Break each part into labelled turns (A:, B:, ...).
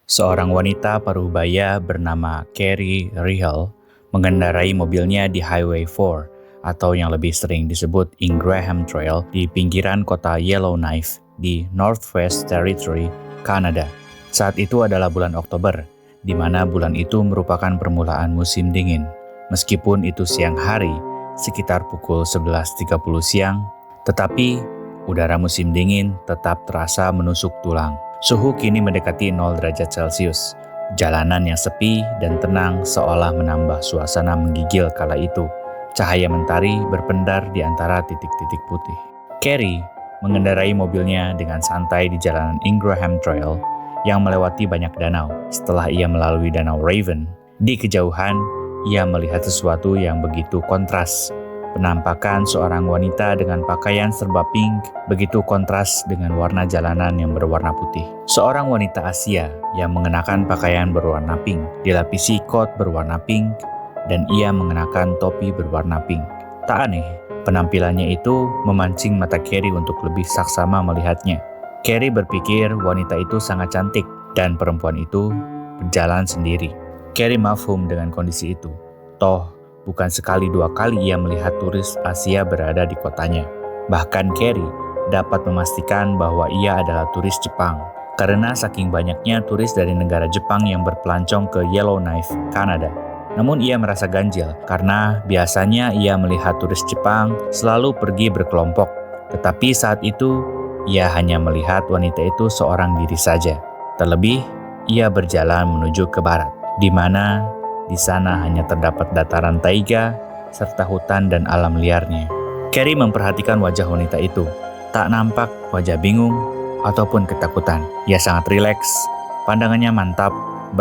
A: Seorang wanita parubaya bernama Carrie Rihel mengendarai mobilnya di Highway 4 atau yang lebih sering disebut Ingraham Trail di pinggiran kota Yellowknife di Northwest Territory, Kanada. Saat itu adalah bulan Oktober, di mana bulan itu merupakan permulaan musim dingin. Meskipun itu siang hari, sekitar pukul 11.30 siang, tetapi udara musim dingin tetap terasa menusuk tulang. Suhu kini mendekati 0 derajat Celcius. Jalanan yang sepi dan tenang seolah menambah suasana menggigil kala itu. Cahaya mentari berpendar di antara titik-titik putih. Carrie mengendarai mobilnya dengan santai di jalanan Ingraham Trail yang melewati banyak danau. Setelah ia melalui danau Raven, di kejauhan ia melihat sesuatu yang begitu kontras. Penampakan seorang wanita dengan pakaian serba pink begitu kontras dengan warna jalanan yang berwarna putih. Seorang wanita Asia yang mengenakan pakaian berwarna pink, dilapisi kot berwarna pink, dan ia mengenakan topi berwarna pink. Tak aneh, penampilannya itu memancing mata Carrie untuk lebih saksama melihatnya. Carrie berpikir wanita itu sangat cantik dan perempuan itu berjalan sendiri. Carrie mafhum dengan kondisi itu. Toh, bukan sekali dua kali ia melihat turis Asia berada di kotanya. Bahkan Carrie dapat memastikan bahwa ia adalah turis Jepang. Karena saking banyaknya turis dari negara Jepang yang berpelancong ke Yellowknife, Kanada. Namun ia merasa ganjil karena biasanya ia melihat turis Jepang selalu pergi berkelompok. Tetapi saat itu ia hanya melihat wanita itu seorang diri saja. Terlebih, ia berjalan menuju ke barat, di mana di sana hanya terdapat dataran taiga, serta hutan dan alam liarnya. Carrie memperhatikan wajah wanita itu. Tak nampak wajah bingung ataupun ketakutan. Ia sangat rileks, pandangannya mantap,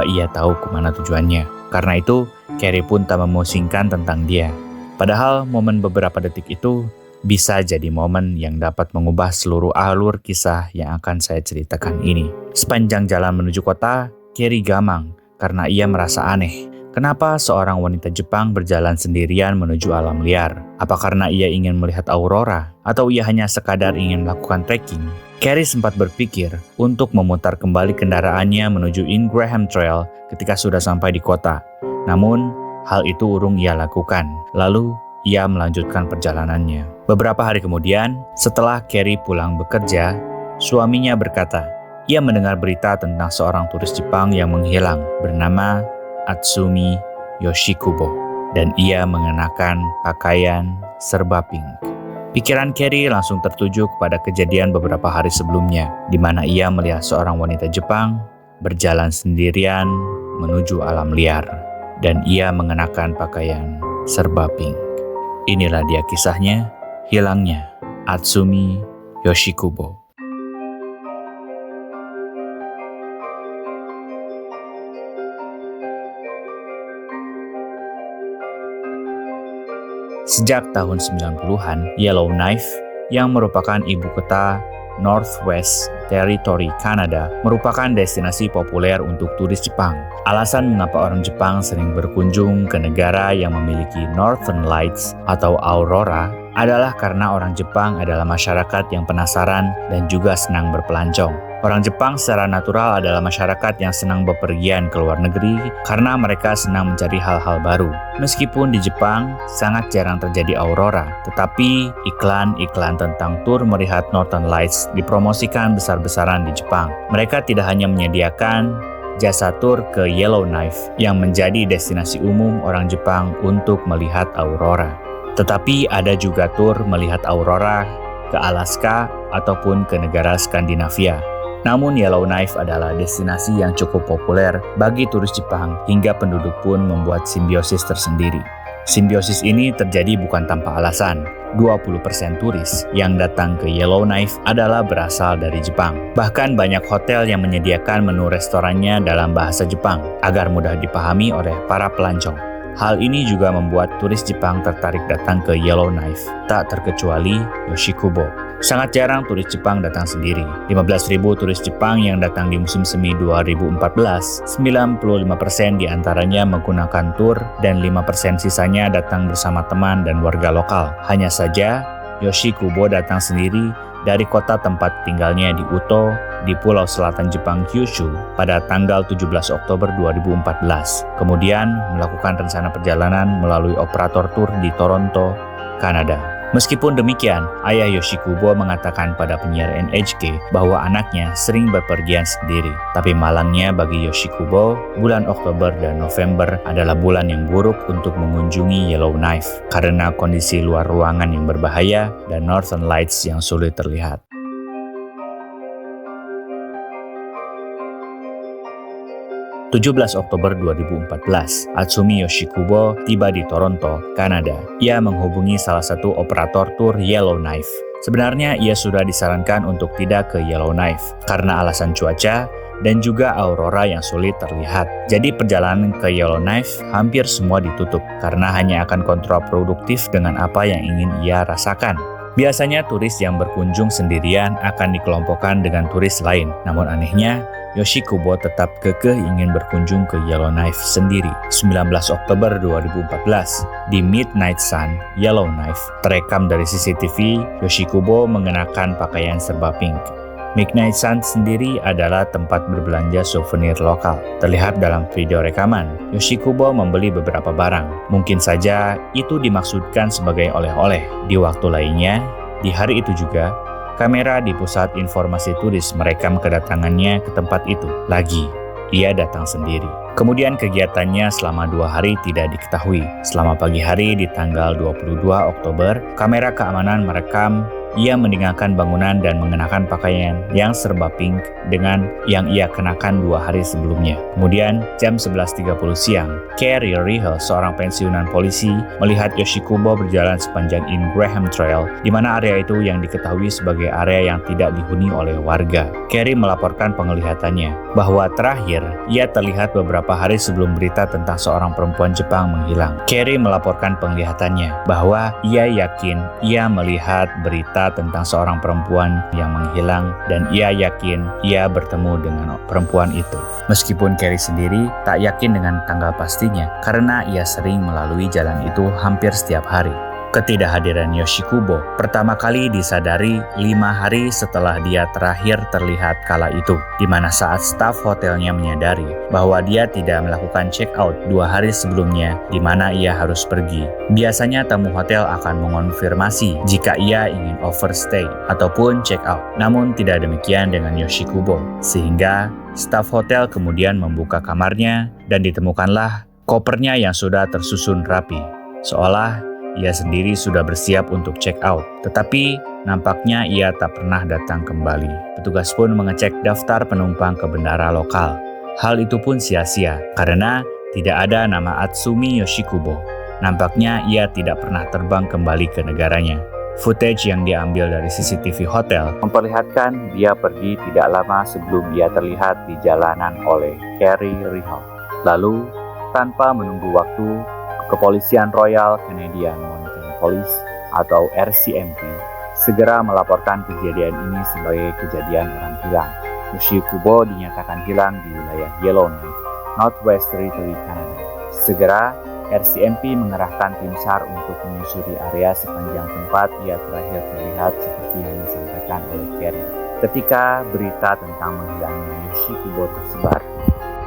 A: ia tahu kemana tujuannya. Karena itu, Carrie pun tak memusingkan tentang dia. Padahal momen beberapa detik itu bisa jadi momen yang dapat mengubah seluruh alur kisah yang akan saya ceritakan ini. Sepanjang jalan menuju kota, Carrie gamang karena ia merasa aneh. Kenapa seorang wanita Jepang berjalan sendirian menuju alam liar? Apa karena ia ingin melihat aurora? Atau ia hanya sekadar ingin melakukan trekking? Carrie sempat berpikir untuk memutar kembali kendaraannya menuju Ingraham Trail ketika sudah sampai di kota. Namun, hal itu urung ia lakukan. Lalu, ia melanjutkan perjalanannya. Beberapa hari kemudian, setelah Carrie pulang bekerja, suaminya berkata, ia mendengar berita tentang seorang turis Jepang yang menghilang bernama Atsumi Yoshikubo, dan ia mengenakan pakaian serba pink. Pikiran Carrie langsung tertuju kepada kejadian beberapa hari sebelumnya, di mana ia melihat seorang wanita Jepang berjalan sendirian menuju alam liar, dan ia mengenakan pakaian serba pink. Inilah dia kisahnya, hilangnya Atsumi Yoshikubo. Sejak tahun 90-an, Yellowknife yang merupakan ibu kota Northwest Territory Kanada merupakan destinasi populer untuk turis Jepang. Alasan mengapa orang Jepang sering berkunjung ke negara yang memiliki Northern Lights atau aurora adalah karena orang Jepang adalah masyarakat yang penasaran dan juga senang berpelancong. Orang Jepang secara natural adalah masyarakat yang senang bepergian ke luar negeri karena mereka senang mencari hal-hal baru. Meskipun di Jepang sangat jarang terjadi aurora, tetapi iklan-iklan tentang tur melihat Northern Lights dipromosikan besar-besaran di Jepang. Mereka tidak hanya menyediakan jasa tur ke Yellowknife yang menjadi destinasi umum orang Jepang untuk melihat aurora, tetapi ada juga tur melihat aurora ke Alaska ataupun ke negara Skandinavia. Namun Yellowknife adalah destinasi yang cukup populer bagi turis Jepang hingga penduduk pun membuat simbiosis tersendiri. Simbiosis ini terjadi bukan tanpa alasan. 20% turis yang datang ke Yellowknife adalah berasal dari Jepang. Bahkan banyak hotel yang menyediakan menu restorannya dalam bahasa Jepang agar mudah dipahami oleh para pelancong. Hal ini juga membuat turis Jepang tertarik datang ke Yellowknife, tak terkecuali Yoshikubo. Sangat jarang turis Jepang datang sendiri. 15.000 turis Jepang yang datang di musim semi 2014, 95% diantaranya menggunakan tur dan 5% sisanya datang bersama teman dan warga lokal. Hanya saja, Yoshikubo datang sendiri dari kota tempat tinggalnya di Uto, di Pulau Selatan Jepang Kyushu pada tanggal 17 Oktober 2014. Kemudian melakukan rencana perjalanan melalui operator tur di Toronto, Kanada. Meskipun demikian, ayah Yoshikubo mengatakan pada penyiar NHK bahwa anaknya sering bepergian sendiri. Tapi malangnya bagi Yoshikubo, bulan Oktober dan November adalah bulan yang buruk untuk mengunjungi Yellowknife karena kondisi luar ruangan yang berbahaya dan Northern Lights yang sulit terlihat. 17 Oktober 2014, Atsumi Yoshikubo tiba di Toronto, Kanada. Ia menghubungi salah satu operator tur Yellowknife. Sebenarnya ia sudah disarankan untuk tidak ke Yellowknife karena alasan cuaca dan juga aurora yang sulit terlihat. Jadi perjalanan ke Yellowknife hampir semua ditutup karena hanya akan kontraproduktif dengan apa yang ingin ia rasakan. Biasanya turis yang berkunjung sendirian akan dikelompokkan dengan turis lain. Namun anehnya, Yoshikubo tetap kekeh ingin berkunjung ke Yellowknife sendiri. 19 Oktober 2014, di Midnight Sun, Yellowknife, terekam dari CCTV, Yoshikubo mengenakan pakaian serba pink. Midnight Sun sendiri adalah tempat berbelanja souvenir lokal. Terlihat dalam video rekaman, Yoshikubo membeli beberapa barang. Mungkin saja itu dimaksudkan sebagai oleh-oleh. Di waktu lainnya, di hari itu juga, kamera di pusat informasi turis merekam kedatangannya ke tempat itu. Lagi, ia datang sendiri. Kemudian kegiatannya selama 2 hari tidak diketahui. Selama pagi hari di tanggal 22 Oktober, kamera keamanan merekam ia meninggalkan bangunan dan mengenakan pakaian yang serba pink dengan yang ia kenakan 2 hari sebelumnya. Kemudian, jam 11.30 siang, Carrie Rihel, seorang pensiunan polisi, melihat Yoshikubo berjalan sepanjang Ingraham Trail, di mana area itu yang diketahui sebagai area yang tidak dihuni oleh warga. Carrie melaporkan penglihatannya, bahwa terakhir, ia terlihat beberapa hari sebelum berita tentang seorang perempuan Jepang menghilang. Carrie melaporkan penglihatannya, bahwa ia yakin ia melihat berita tentang seorang perempuan yang menghilang dan ia yakin ia bertemu dengan perempuan itu. Meskipun Carrie sendiri tak yakin dengan tanggal pastinya karena ia sering melalui jalan itu hampir setiap hari. Ketidakhadiran Yoshikubo pertama kali disadari 5 hari setelah dia terakhir terlihat kala itu, di mana saat staf hotelnya menyadari bahwa dia tidak melakukan check-out 2 hari sebelumnya di mana ia harus pergi. Biasanya tamu hotel akan mengonfirmasi jika ia ingin overstay ataupun check-out. Namun tidak demikian dengan Yoshikubo, sehingga staf hotel kemudian membuka kamarnya dan ditemukanlah kopernya yang sudah tersusun rapi, seolah ia sendiri sudah bersiap untuk check out, tetapi nampaknya ia tak pernah datang kembali. Petugas pun mengecek daftar penumpang ke bandara lokal. Hal itu pun sia-sia, karena tidak ada nama Atsumi Yoshikubo. Nampaknya ia tidak pernah terbang kembali ke negaranya. Footage yang diambil dari CCTV hotel memperlihatkan dia pergi tidak lama sebelum dia terlihat di jalanan oleh Carrie Rihel. Lalu, tanpa menunggu waktu, Kepolisian Royal Canadian Mounted Police atau RCMP segera melaporkan kejadian ini sebagai kejadian orang hilang. Yoshikubo dinyatakan hilang di wilayah Yellowknife, Northwest Territory, Kanada. Segera, RCMP mengerahkan tim SAR untuk menyusuri area sepanjang tempat ia terakhir terlihat seperti yang disampaikan oleh Carrie. Ketika berita tentang menghilangnya Yoshikubo tersebar,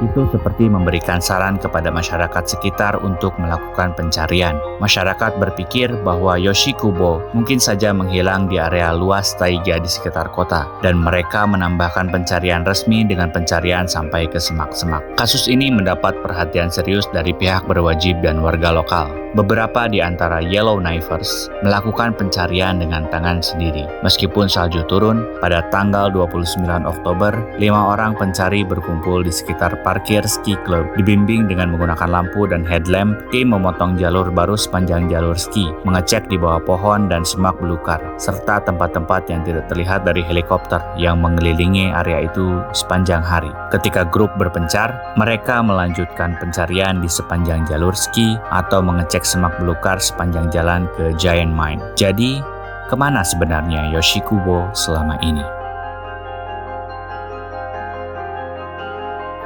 A: itu seperti memberikan saran kepada masyarakat sekitar untuk melakukan pencarian. Masyarakat berpikir bahwa Yoshikubo mungkin saja menghilang di area luas taiga di sekitar kota, dan mereka menambahkan pencarian resmi dengan pencarian sampai ke semak-semak. Kasus ini mendapat perhatian serius dari pihak berwajib dan warga lokal. Beberapa di antara Yellowknifers melakukan pencarian dengan tangan sendiri. Meskipun salju turun, pada tanggal 29 Oktober, 5 orang pencari berkumpul di sekitar parkir ski club. Dibimbing dengan menggunakan lampu dan headlamp, tim memotong jalur baru sepanjang jalur ski, mengecek di bawah pohon dan semak belukar, serta tempat-tempat yang tidak terlihat dari helikopter yang mengelilingi area itu sepanjang hari. Ketika grup berpencar, mereka melanjutkan pencarian di sepanjang jalur ski atau mengecek semak belukar sepanjang jalan ke Giant Mine. Jadi, kemana sebenarnya Yoshikubo selama ini?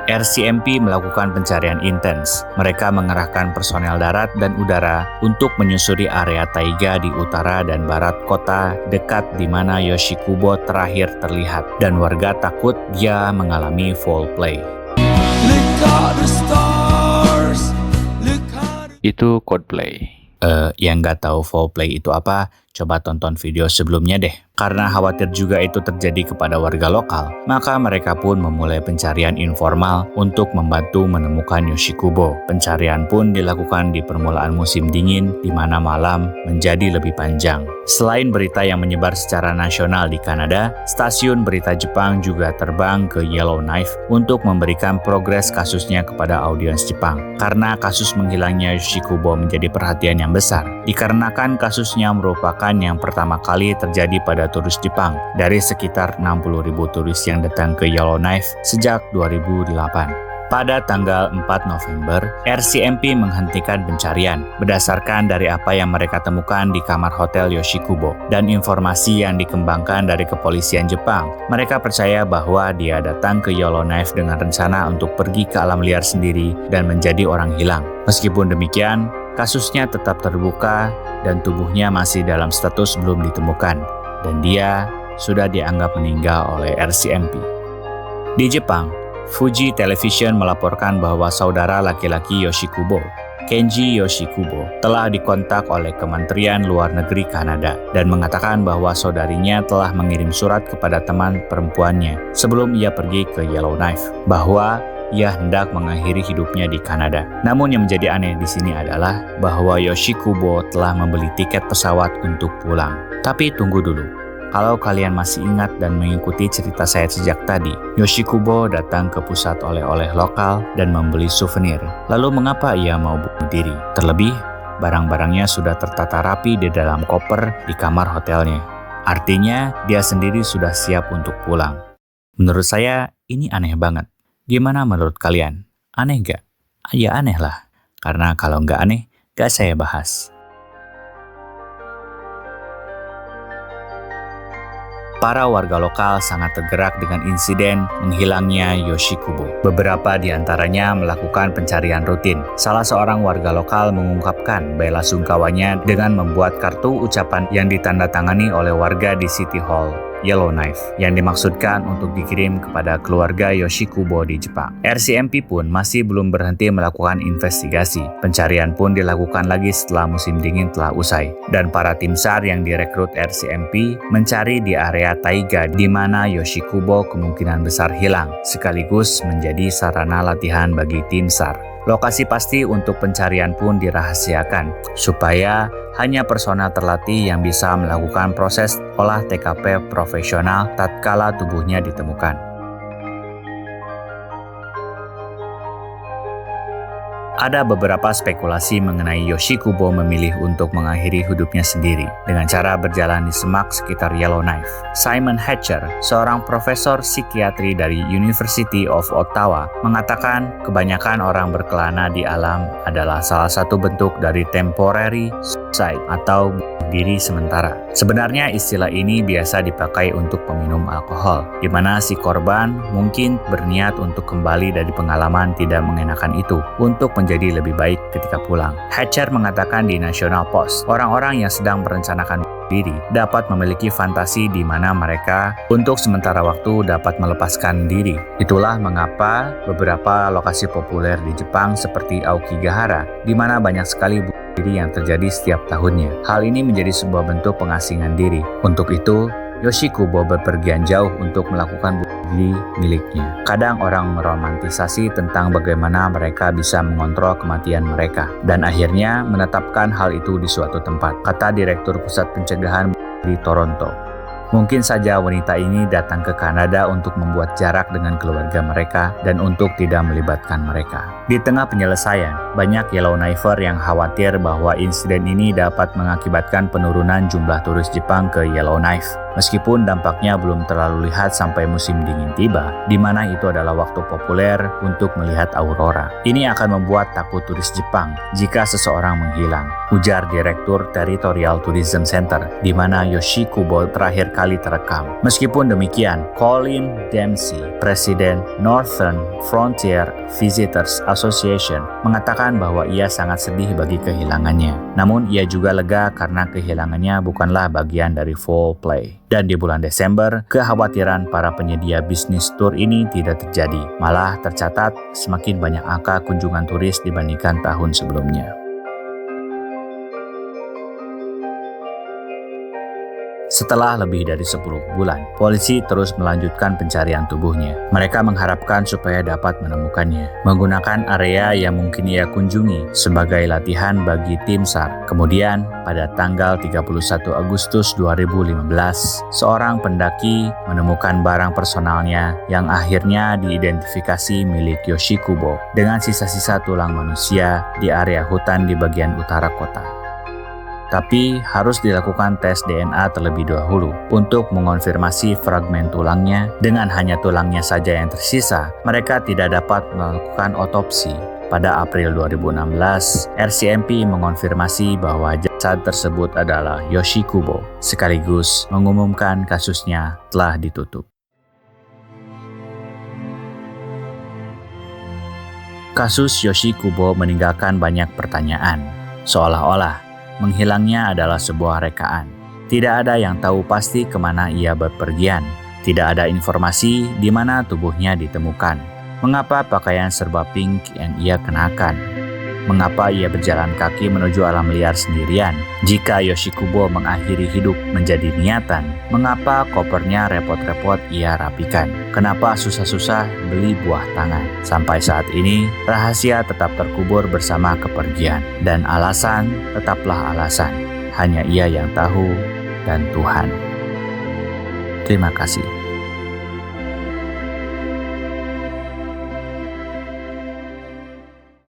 A: RCMP melakukan pencarian intens. Mereka mengerahkan personel darat dan udara untuk menyusuri area taiga di utara dan barat kota dekat di mana Yoshikubo terakhir terlihat, dan warga takut dia mengalami foul play. Itu Coldplay. Yang nggak tahu foul play itu apa, coba tonton video sebelumnya deh. Karena khawatir juga itu terjadi kepada warga lokal, maka mereka pun memulai pencarian informal untuk membantu menemukan Yoshikubo. Pencarian pun dilakukan di permulaan musim dingin, di mana malam menjadi lebih panjang. Selain berita yang menyebar secara nasional di Kanada, stasiun berita Jepang juga terbang ke Yellowknife untuk memberikan progres kasusnya kepada audiens Jepang. Karena kasus menghilangnya Yoshikubo menjadi perhatian yang besar, dikarenakan kasusnya merupakan yang pertama kali terjadi pada turis Jepang dari sekitar 60.000 turis yang datang ke Yellowknife sejak 2008. Pada tanggal 4 November, RCMP menghentikan pencarian berdasarkan dari apa yang mereka temukan di kamar hotel Yoshikubo dan informasi yang dikembangkan dari kepolisian Jepang. Mereka percaya bahwa dia datang ke Yellowknife dengan rencana untuk pergi ke alam liar sendiri dan menjadi orang hilang. Meskipun demikian, kasusnya tetap terbuka dan tubuhnya masih dalam status belum ditemukan, dan dia sudah dianggap meninggal oleh RCMP. Di Jepang, Fuji Television melaporkan bahwa saudara laki-laki Yoshikubo, Kenji Yoshikubo, telah dikontak oleh Kementerian Luar Negeri Kanada dan mengatakan bahwa saudarinya telah mengirim surat kepada teman perempuannya sebelum ia pergi ke Yellowknife, bahwa ia hendak mengakhiri hidupnya di Kanada. Namun yang menjadi aneh di sini adalah bahwa Yoshikubo telah membeli tiket pesawat untuk pulang. Tapi tunggu dulu. Kalau kalian masih ingat dan mengikuti cerita saya sejak tadi, Yoshikubo datang ke pusat oleh-oleh lokal dan membeli souvenir. Lalu mengapa ia mau bunuh diri? Terlebih, barang-barangnya sudah tertata rapi di dalam koper di kamar hotelnya. Artinya, dia sendiri sudah siap untuk pulang. Menurut saya, ini aneh banget. Gimana menurut kalian? Aneh gak? Ya aneh lah. Karena kalau nggak aneh, gak saya bahas. Para warga lokal sangat tergerak dengan insiden menghilangnya Yoshikubo. Beberapa di antaranya melakukan pencarian rutin. Salah seorang warga lokal mengungkapkan bela sungkawanya dengan membuat kartu ucapan yang ditandatangani oleh warga di City Hall Yellowknife yang dimaksudkan untuk dikirim kepada keluarga Yoshikubo di Jepang. RCMP pun masih belum berhenti melakukan investigasi. Pencarian pun dilakukan lagi setelah musim dingin telah usai, dan para tim SAR yang direkrut RCMP mencari di area taiga di mana Yoshikubo kemungkinan besar hilang, sekaligus menjadi sarana latihan bagi tim SAR. Lokasi pasti untuk pencarian pun dirahasiakan, supaya hanya personel terlatih yang bisa melakukan proses olah TKP profesional tatkala tubuhnya ditemukan. Ada beberapa spekulasi mengenai Yoshikubo memilih untuk mengakhiri hidupnya sendiri dengan cara berjalan di semak sekitar Yellowknife. Simon Hatcher, seorang profesor psikiatri dari University of Ottawa, mengatakan kebanyakan orang berkelana di alam adalah salah satu bentuk dari temporary suicide atau diri sementara. Sebenarnya istilah ini biasa dipakai untuk peminum alkohol, di mana si korban mungkin berniat untuk kembali dari pengalaman tidak mengenakan itu untuk menjadi lebih baik ketika pulang. Hatcher mengatakan di National Post, orang-orang yang sedang merencanakan diri dapat memiliki fantasi di mana mereka untuk sementara waktu dapat melepaskan diri. Itulah mengapa beberapa lokasi populer di Jepang seperti Aokigahara, di mana banyak sekali diri yang terjadi setiap tahunnya. Hal ini menjadi sebuah bentuk pengasingan diri. Untuk itu, Yoshikubo berpergian jauh untuk melakukan bunuh diri miliknya. Kadang orang meromantisasi tentang bagaimana mereka bisa mengontrol kematian mereka, dan akhirnya menetapkan hal itu di suatu tempat, kata Direktur Pusat Pencegahan di Toronto. Mungkin saja wanita ini datang ke Kanada untuk membuat jarak dengan keluarga mereka dan untuk tidak melibatkan mereka. Di tengah penyelesaian, banyak Yellowknifer yang khawatir bahwa insiden ini dapat mengakibatkan penurunan jumlah turis Jepang ke Yellowknife. Meskipun dampaknya belum terlalu lihat sampai musim dingin tiba, di mana itu adalah waktu populer untuk melihat aurora. Ini akan membuat takut turis Jepang jika seseorang menghilang, ujar Direktur Territorial Tourism Center, di mana Yoshikubo terakhir kali terekam. Meskipun demikian, Colin Dempsey, Presiden Northern Frontier Visitors Association, mengatakan bahwa ia sangat sedih bagi kehilangannya. Namun ia juga lega karena kehilangannya bukanlah bagian dari foul play. Dan di bulan Desember, kekhawatiran para penyedia bisnis tur ini tidak terjadi. Malah tercatat semakin banyak angka kunjungan turis dibandingkan tahun sebelumnya. Setelah lebih dari 10 bulan, polisi terus melanjutkan pencarian tubuhnya. Mereka mengharapkan supaya dapat menemukannya, menggunakan area yang mungkin ia kunjungi sebagai latihan bagi tim SAR. Kemudian, pada tanggal 31 Agustus 2015, seorang pendaki menemukan barang personalnya yang akhirnya diidentifikasi milik Yoshikubo dengan sisa-sisa tulang manusia di area hutan di bagian utara kota. Tapi harus dilakukan tes DNA terlebih dahulu untuk mengonfirmasi fragmen tulangnya. Dengan hanya tulangnya saja yang tersisa, mereka tidak dapat melakukan otopsi. Pada April 2016, RCMP mengonfirmasi bahwa jasad tersebut adalah Yoshikubo, sekaligus mengumumkan kasusnya telah ditutup. Kasus Yoshikubo meninggalkan banyak pertanyaan, seolah-olah menghilangnya adalah sebuah rekaan. Tidak ada yang tahu pasti kemana ia bepergian. Tidak ada informasi di mana tubuhnya ditemukan. Mengapa pakaian serba pink yang ia kenakan? Mengapa ia berjalan kaki menuju alam liar sendirian? Jika Yoshikubo mengakhiri hidup menjadi niatan, mengapa kopernya repot-repot ia rapikan? Kenapa susah-susah beli buah tangan? Sampai saat ini, rahasia tetap terkubur bersama kepergian. Dan alasan tetaplah alasan. Hanya ia yang tahu dan Tuhan. Terima kasih.